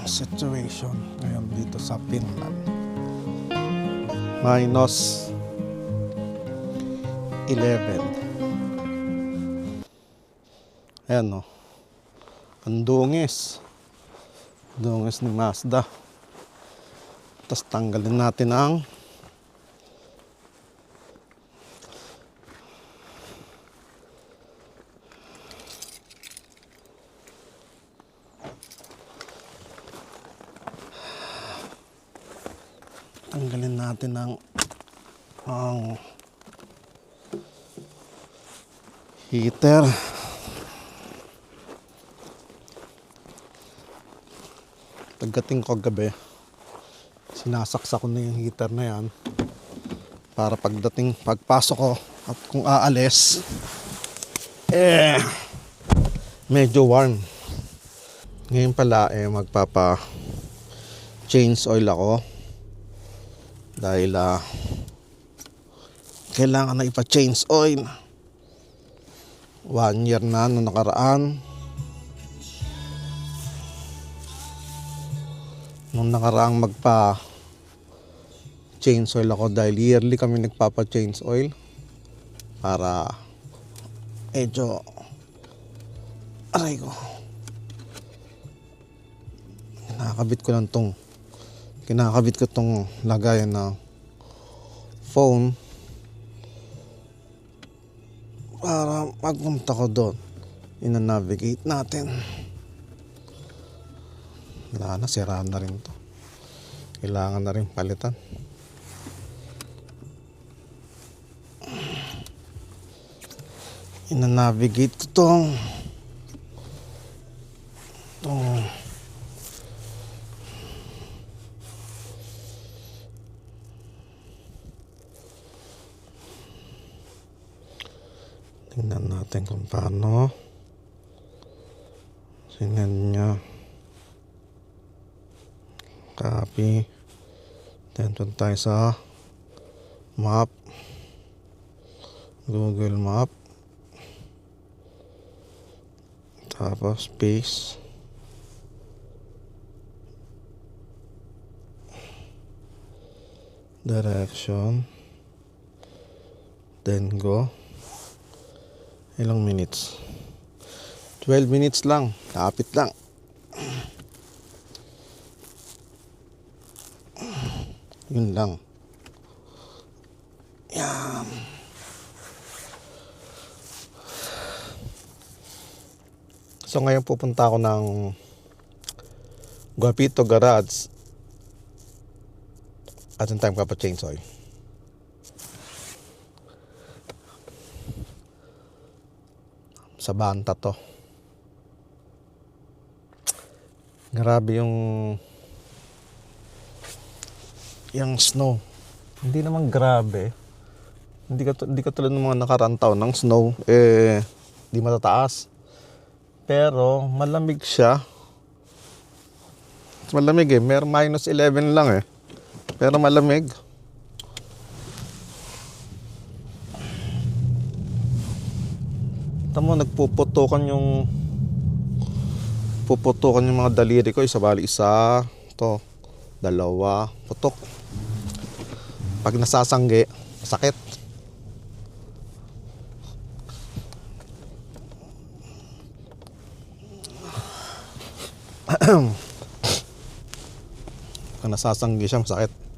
Situation ngayon dito sa Finland. Minus 11. Ayan o. Ang dungis. Dungis ni Mazda. Tapos tanggalin natin ang heater. Pagdating ko gabi, sinasaksak ko na yung heater na yan para pagpasok ko at kung aalis medyo warm. Ngayon pala magpapa change oil ako dahil kailangan na ipa-change oil. 1 year na nung nakaraan. Nung nakaraang magpa-change oil ako dahil yearly kami nagpapa-change oil para medyo aray ko. Kinakabit ko tong lagayan ng phone para magpunta ko doon. Ina-navigate natin. Wala na, sira na rin to. Kailangan na rin palitan. Ina-navigate ko tong tingnan natin kung paano sinend niya. Copy. Then punta tayo sa map, Google Map, tapos paste, direction, then go. Ilang minutes? 12 minutes lang. Kapit lang. Yun lang. Yan. So ngayon pupunta ako ng Guapito Garage at yung time pa-change oil. Sa Banta to. Grabe yung snow. Hindi naman grabe. Hindi ka tulad ng mga nakarantaw ng snow. Di matataas. Pero malamig siya. Malamig Mer minus 11 lang Pero malamig. Tamo nagpuputukan yung mga daliri ko. Bali isa, to, dalawa, putok. Pag nasasanggi, sakit. Pag nasasanggi siya, sakit.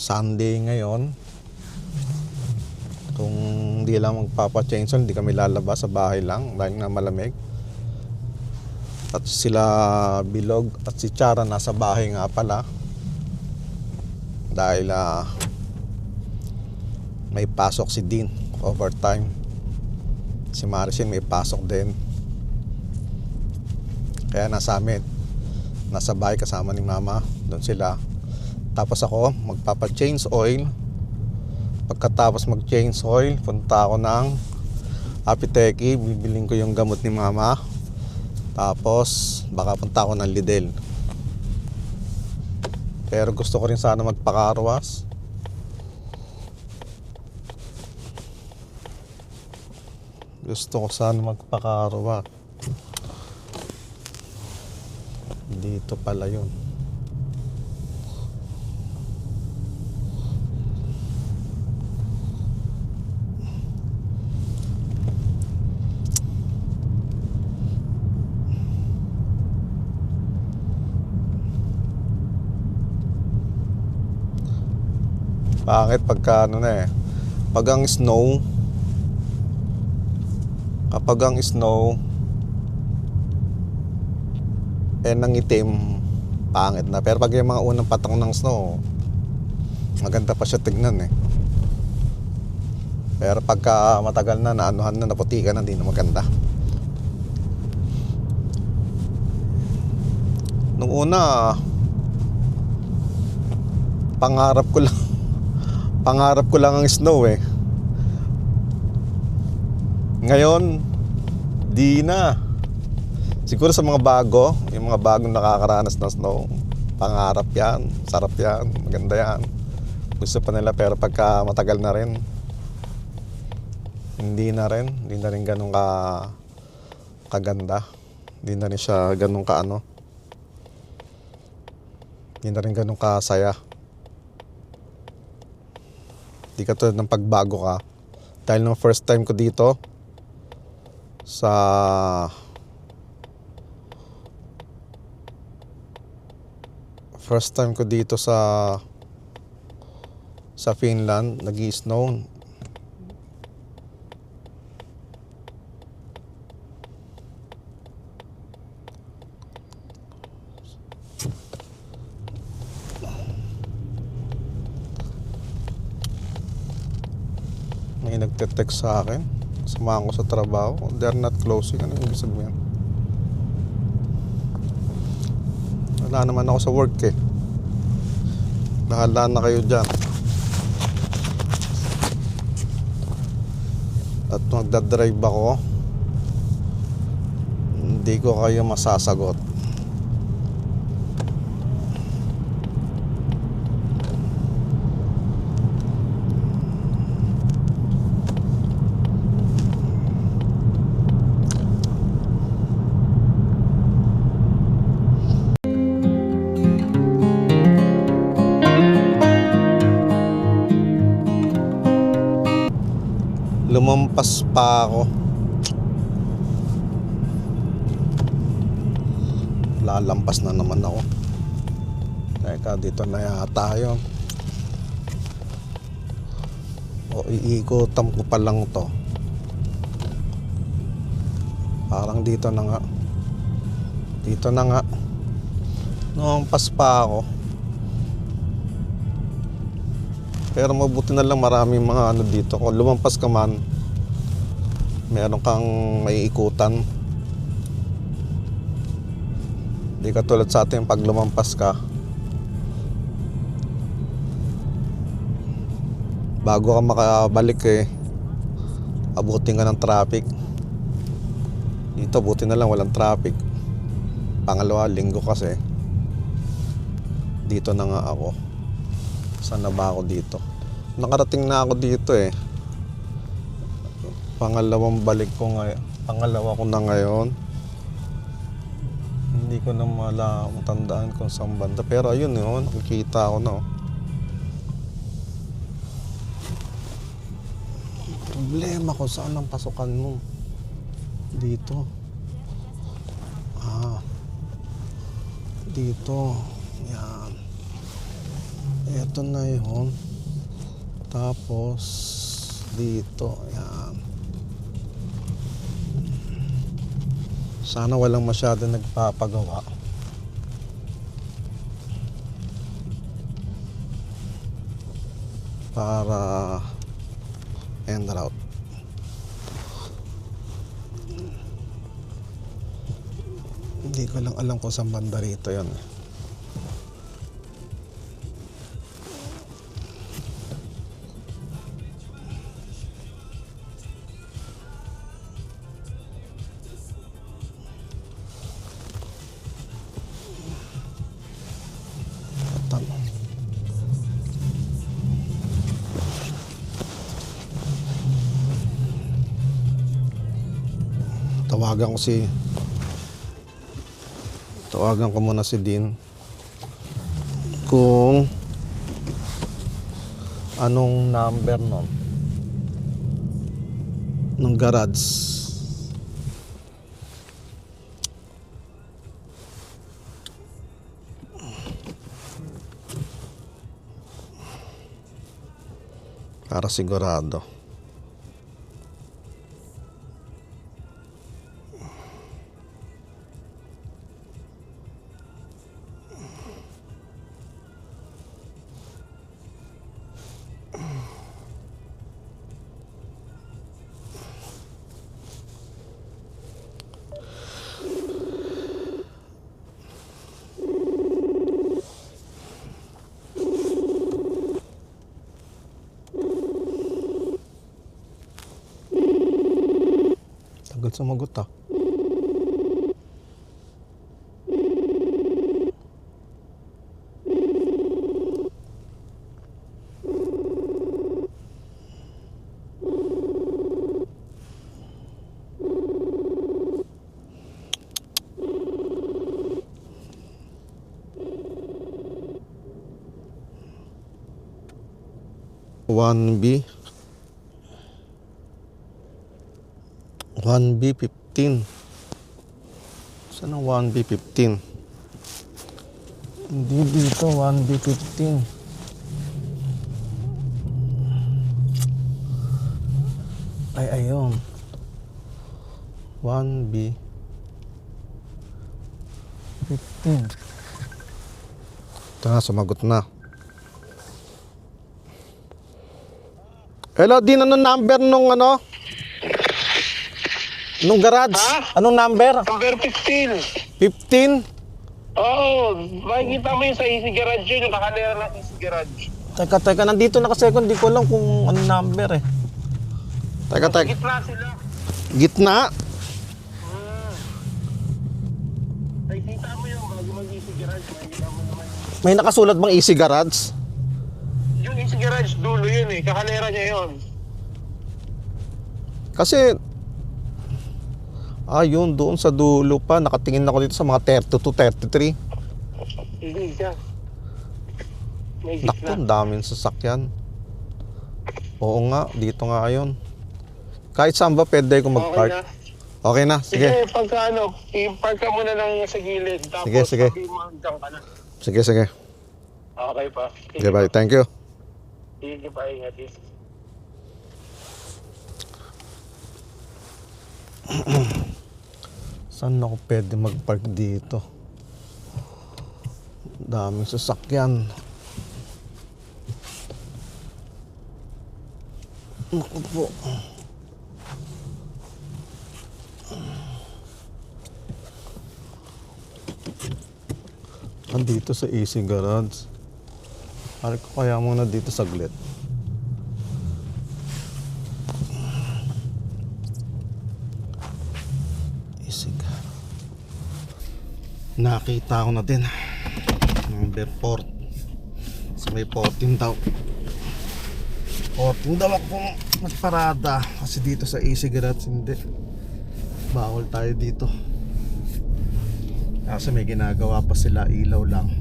Sunday ngayon. Kung hindi lang magpapa-change oil, hindi kami lalabas, sa bahay lang dahil na malamig. At sila Bilog at si Chara nasa bahay nga pala dahil may pasok si Dean overtime. Si Maricel may pasok din. Kaya nasa bahay kasama ni Mama. Doon sila. Tapos ako magpapa-change oil Pagkatapos mag-change oil, punta ako ng Apiteki, bibiling ko yung gamot ni mama. Tapos baka punta ako ng Lidl. Pero gusto ko rin sana magpa-carwash. Gusto ko sana magpa-carwash. Dito pala yun. Bakit pagka ano na pag ang snow, kapag ang snow nangitim, pangit na. Pero pag yung mga unang patong ng snow, maganda pa siya tignan Pero pagka matagal na, naanuhan na, naputikan na, hindi na maganda. Nung una, pangarap ko lang ang snow Ngayon, di na. Siguro sa mga bago, yung mga bagong nakakaranas ng snow, pangarap yan, sarap yan, maganda yan. Gusto pa nila, pero pagka matagal na rin, hindi na rin ganun kaganda. Hindi na rin siya ganun hindi na rin ganun kasaya. Di katulad ng pagbago ka. Dahil nung first time ko dito sa Finland, nag-i-snow. May nagte-text sa akin, samahan ko sa trabaho. They're not closing. Ano yung ibig sabihin? Wala naman ako sa work Bahala na kayo dyan. At magdadrive ako, hindi ko kayo masasagot. Lumampas pa ako. Lalampas na naman ako. Teka, dito na yata yun. O iikutan ko pa lang to. Parang dito na nga. Lumampas pa ako. Pero mabuti na lang, maraming mga ano dito. Kung lumampas ka man, meron kang may ikutan. Di katulad sa atin, pag lumampas ka, bago ka makabalik abutin ka ng traffic. Dito buti na lang walang traffic. Pangalawa, linggo kasi. Dito na nga ako. Saan na ba ako dito? Nakarating na ako dito Pangalawang balik ko ngayon. Pangalawa ko na ngayon. Hindi ko na matandaan kung saan banda. Pero ayun nakikita ko na Problema ko, saan ang pasukan mo? Dito. Dito. Yan. Ito na yun. Tapos dito. Yan. Sana walang masyado nagpapagawa. Para end route. Hindi ko lang alam kung saan banda rito yun. Tawagan ko muna si Dean kung anong number nun ng garage. Para sigurado. Tagal sumagot ah. One B 1B15. Saan ang 1B15? Hindi dito 1B15. Ay, ayun. 1B15. Ito na, sumagot na. Hello, Din, anong number nung ano? Nung garage? Ha? Anong number? Number 15. 15? Oo, makikita mo yun sa Easy Garage yun, yung kakalera ng Easy Garage. Teka, nandito na kasi ako, hindi ko alam kung anong number eh. Teka. Gitna sila. Gitna? Nakikita mo yun, bago mag-Easy Garage, makikita mo naman yun. May nakasulat bang Easy Garage? Yung Easy Garage, dulo yun eh, kakalera niya yun. Kasi, yun, doon sa dulo pa, nakatingin ako dito sa mga 32 to 33. Hindi siya. May Naku, gitna. ang daming sasakyan. Oo nga, dito nga yun. Kahit saan ba pwede ko mag-park? Okay na. Okay na, sige. Sige, pagka ano, i-park ka muna lang sa gilid. Tapos Sige. sabi mo, dyan ka na. Sige. Okay pa. Okay, bye. Thank you. Sige pa, ingat yun. Saan ako pwede mag-park dito? Daming sasakyan. Naku po. Dito sa Easy Garage. Pare ko kaya muna dito saglit. Easy Garage. Nakita ko na din. Number 4. So may 14 daw. 14 daw ako magparada. Kasi dito sa Easy Garage hindi. Bawal tayo dito. Kasi may ginagawa pa sila, ilaw lang.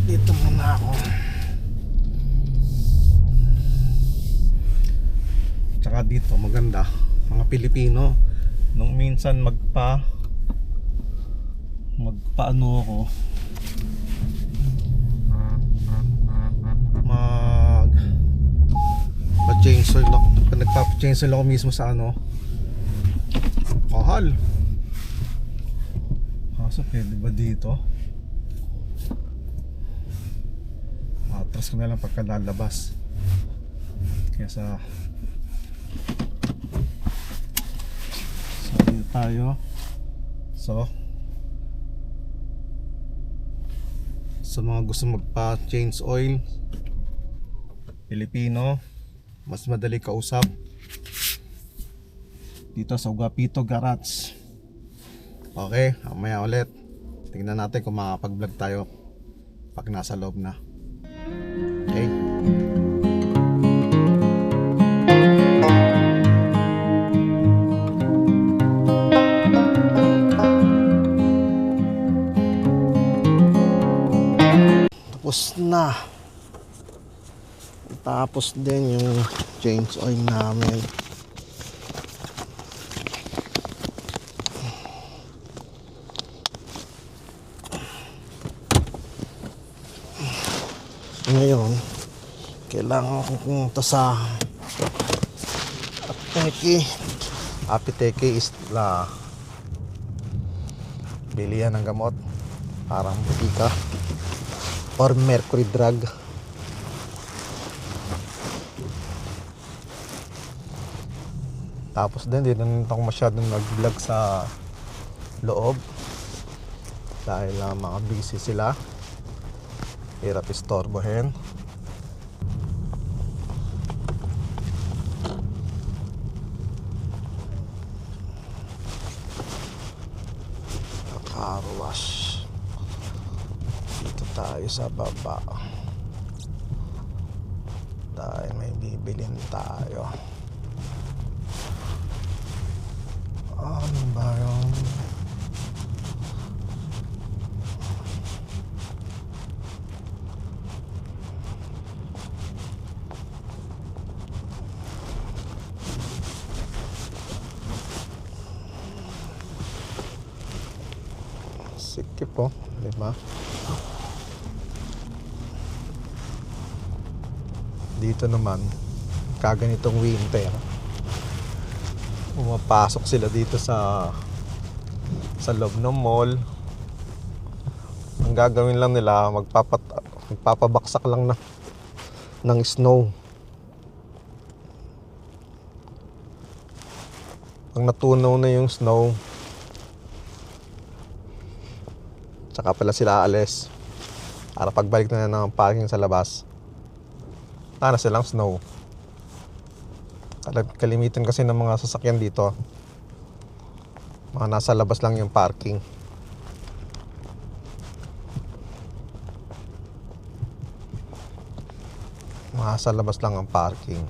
Dito muna ako. Tsaka dito maganda. Mga Pilipino, nung minsan magpaano ako, pa-chainsaw lang. Nagpa-chainsaw ako mismo sa ano. Mahal. So pwede ba dito? Atras ko na lang pagka lalabas. Kaya dito tayo. So sa mga gusto magpa-change oil Pilipino, mas madali kausap dito sa Agapito Garage. Okay, mamaya ulit. Tingnan natin kung makakapag-vlog tayo pag nasa loob na. Okay. Tapos din yung change oil namin. Ngayon, kailangan ko pumunta sa apteki. Apteki is la bilihan ng gamot, parang butika or mercury drug. Tapos din, di na ako masyadong nag-vlog sa loob dahil mga busy sila, hirap istorbohin. Car wash. Dito tayo sa baba dahil may bibilin tayo. Ano ba yun? Sikip po, di ba? Dito naman, kaganitong winter, pumapasok sila dito sa loob ng mall. Ang gagawin lang nila, magpapabaksak lang ng snow. Pag natunaw na yung snow, tsaka pala sila aalis para pagbalik na ng parking sa labas, wala na silang snow. Kalimitan kasi ng mga sasakyan dito, mga nasa labas lang yung parking. Mga sa labas lang ang parking.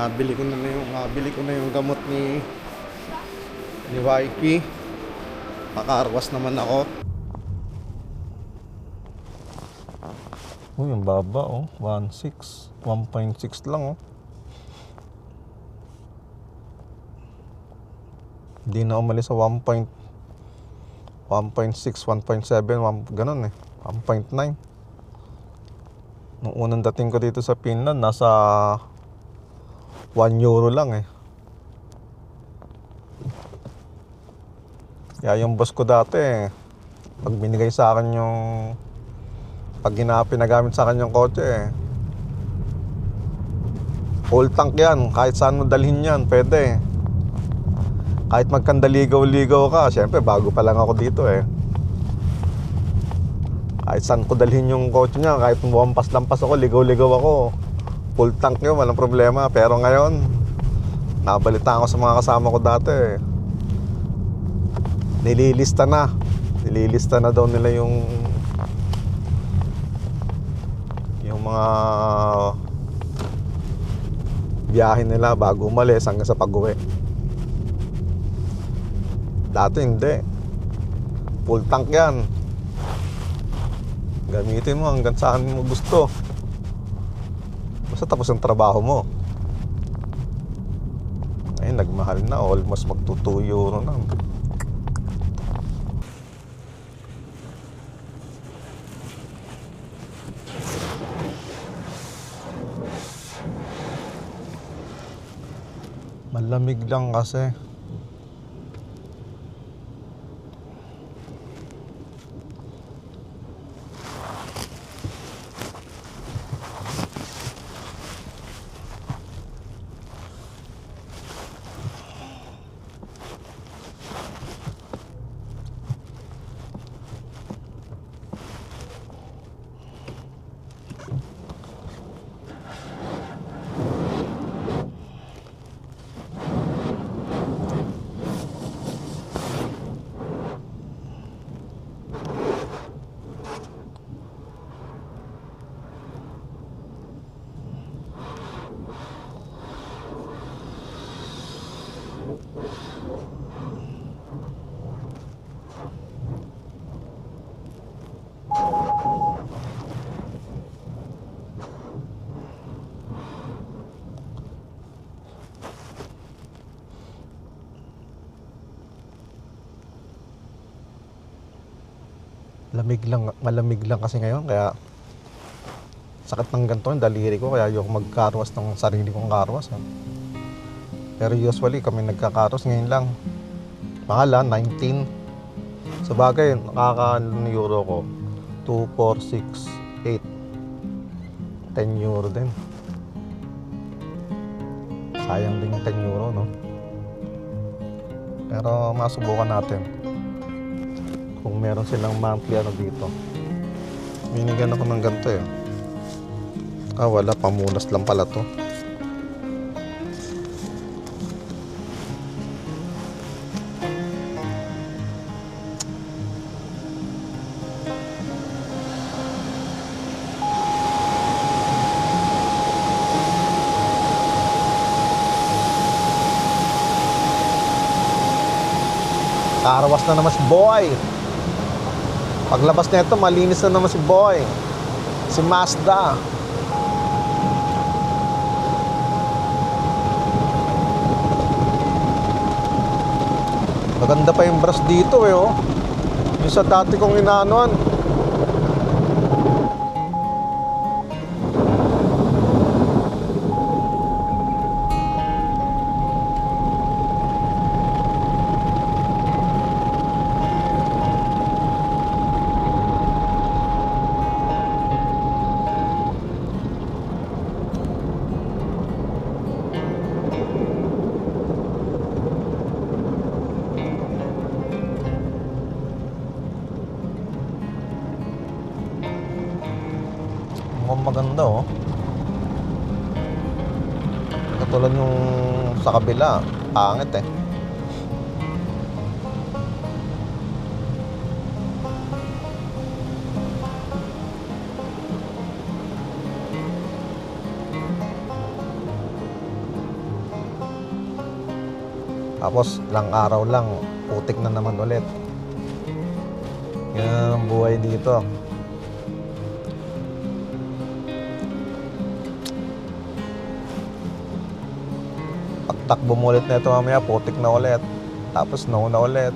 Nabili ko na yung gamot ni YP. Pakarwas naman ako. Yung baba oh, 1.6 lang oh. Hindi na umalis sa 1.6, 1.7, ganun eh. 1.9. Nung unang dating ko dito sa Finland, nasa €1 lang eh. Kaya yung boss ko dati, pag binigay sa akin yung, pag pinagamit sa akin yung kotse, full tank yan. Kahit saan mo dalhin yan, pwede. Kahit magkandaligaw-ligaw ka, syempre bago pa lang ako dito eh. Kahit saan ko dalhin yung kotse niya, kahit lumampas-lampas ako, ligaw-ligaw ako, full tank yun, walang problema. Pero ngayon, nabalitaan ko sa mga kasama ko dati, nililista na daw nila yung mga biyahe nila bago umalis hanggang sa pag-uwi. Dati hindi, full tank yan, gamitin mo hanggang saan mo gusto, basta tapos ang trabaho mo. Ngayon nagmahal na, almost magto €2 na. Malamig lang kasi. Malamig lang kasi ngayon, kaya sakit ng ganito yung daliri ko, kaya ayoko magkarwas ng sarili kong karwas. Pero usually kami nagkakarwas ngayon lang. Pangalan, 19. Sa bagay, euro ko. 2, 4, 6, 8. 10 euro din. Sayang din yung 10 euro, no? Pero masubukan natin. Kung meron silang monthly ano dito. Binigyan ako ng ganito eh. Wala. Pamunas lang pala to. Karawas na naman si Boy. Paglabas na ito, malinis na naman si Boy. Si Mazda. Maganda pa yung brush dito eh, oh. Yung sa dati kong inaanuan. Mukhang maganda, oh. Katulad yung sa kabila, pangit eh. Tapos ilang araw lang, putik na naman ulit. Yan ang buhay dito. Pagtakbo mo ulit na ito mamaya, putik na ulit. Tapos snow na ulit.